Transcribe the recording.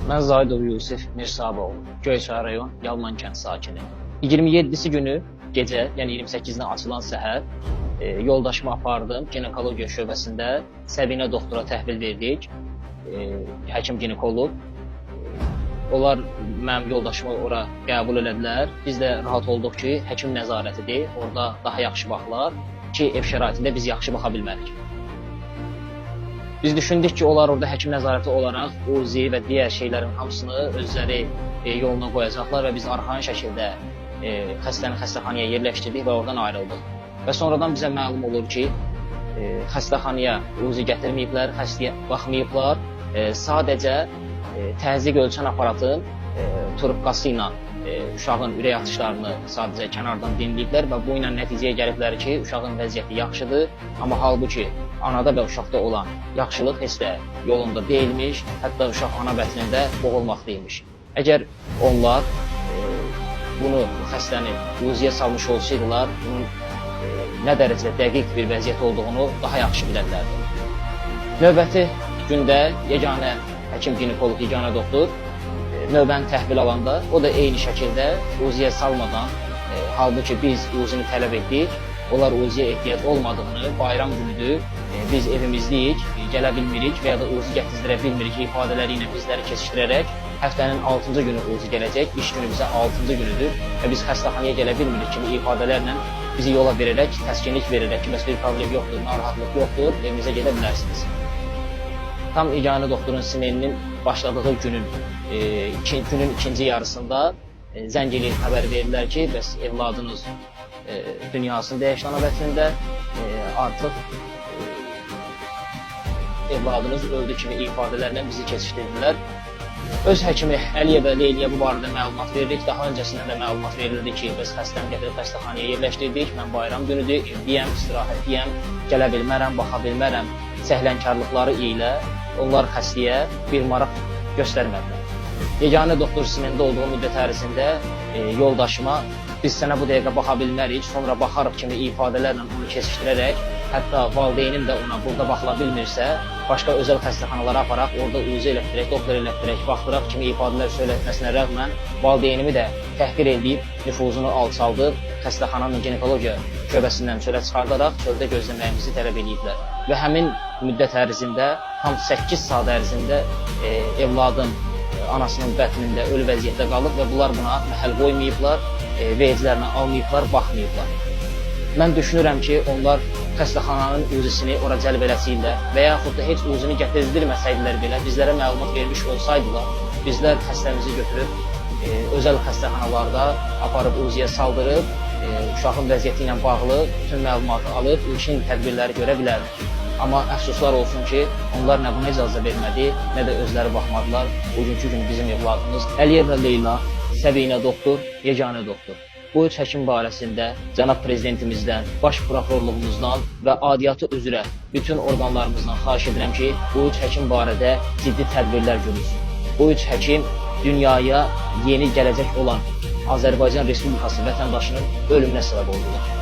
Mən Zahidov Yusif Mirsabov, Göyçay rayon Yalman kənd sakini. 27-si günü gecə, yəni 28-dən açılan səhər yoldaşımı apardım ginekologiya şöbəsində Səbinə doktora təhvil verdik. Həkim ginekoloq. Onlar mənim yoldaşımı ora qəbul elədilər. Biz də rahat olduq ki, həkim nəzarətidir. Orada daha yaxşı baxlar ki, ev şəraitində biz yaxşı baxa bilmərik. Biz düşündük ki, onlar orada həkim nəzarəti olaraq UZI və digər şeylərin hamısını özləri yoluna qoyacaqlar və biz arxain şəkildə xəstəni xəstəxanaya yerləşdirdik və oradan ayrıldıq. Və sonradan bizə məlum olur ki, xəstəxanaya UZI gətirməyiblər, xəstəyə baxmayıblar. Sadəcə təzyiq ölçən aparatın turubkası ilə uşağın ürək atışlarını sadəcə kənardan dinləyiblər və bu ilə nəticəyə gəliblər ki, uşağın vəziyyəti yaxşıdır. Amma halbuki anada və uşaqda olan yaxşılıq heç də yolunda deyilmiş, hətta uşaq ana bətnində boğulmaqdaymış. Əgər onlar bu xəstəni UZI-yə salmış olsaydılar, bunun nə dərəcədə dəqiq bir vəziyyət olduğunu daha yaxşı bilərlərdi. Növbəti gündə yeganə həkim ginekoloq, yeganə doktor növbəni təhvil alanda, o da eyni şəkildə UZI-yə salmadan, halbuki biz UZI-ni tələb etdik, onlar UZI-yə ehtiyac olmadığını, bayram günüdür, biz evimizdəyik, gələ bilmirik və ya da UZI gətizdirə bilmirik ifadələri ilə bizləri keçişdirərək həftənin 6-cı günü UZI gələcək, iş günü bizə 6-cı günüdür və biz xəstəxanaya gələ bilmirik kimi ifadələrlə bizi yola verərək, təskinlik verərək ki, bəs bir problem yoxdur, narahatlıq yoxdur, evinizə gedə bilərsiniz. Tam yeganə doktorun smeninin başladığı günün ikinci yarısında zəng eləyib xəbər verirlər ki, bəs evladınız dünyasını dəyişdi ana bətnində, artıq evladınız öldü kimi ifadələrlə bizi keçişdirdilər. Öz həkimi Əliyevə, Leyliyə bu barədə məlumat verdik. Daha öncəsində də məlumat verildi ki, biz xəstəni gətirib xəstəxanaya yerləşdirdik. Mən bayram günüdür, evdəyəm, istirahətdəyəm, gələ bilmərəm, baxa bilmərəm. Səhlənkarlıqları ilə onlar xəstəyə bir maraq göstərmədilər. Yeganə doktor simendə olduğu müddət ərzində yoldaşıma biz sənə bu dəqiqə baxa bilmərik, sonra baxarıq kimi ifadələrlə onu keçişdirərək, hətta valideynim də ona burada baxıla bilmirsə, başqa özəl xəstəxanalara aparaq, orada UZI elətdirək, doktor elətdirək, baxdıraq kimi ifadələr söyletməsinə rəğmən valideynimi də təhqir edib, nüfuzunu alçaldıb, xəstəxananın ginekologiya şöbəsindən çölə çıxardaraq çöldə gözləməyimizi tələb ediblər. Və həmin müddət ərzində, tam 8 saat ərzində evladın anasının bətnində ölü vəziyyətdə qalıb və bunlar buna məhəl qoymayıblar, veclərini almayıblar, baxmayıblar. Mən düşünürəm ki, onlar xəstəxananın UZI-sini ora cəlb eləsəyirlər və yaxud da heç UZI-ni gətirdirməsəydilər belə, bizlərə məlumat vermiş olsaydılar, bizlər xəstəmizi götürüb özəl xəstəxanalarda aparıb UZI-yə saldırıb, uşağın vəziyyəti ilə bağlı bütün məlumatı alıb, ilkin tədbirləri görə bilərdik. Amma əfsuslar olsun ki, onlar nə buna icazə vermədi, nə də özləri baxmadılar. Bugünkü gün bizim evladımız Əliyevlə Leyla, Səbinə doktor, yeganə doktor. Bu üç həkim barəsində cənab prezidentimizdən, baş prokurorluğumuzdan və adiyyatı üzrə bütün orqanlarımızdan xahiş edirəm ki, bu üç həkim barədə ciddi tədbirlər görülsün. Bu üç həkim dünyaya yeni gələcək olan Azərbaycan Respublikası vətəndaşının ölümünə səbəb oldular.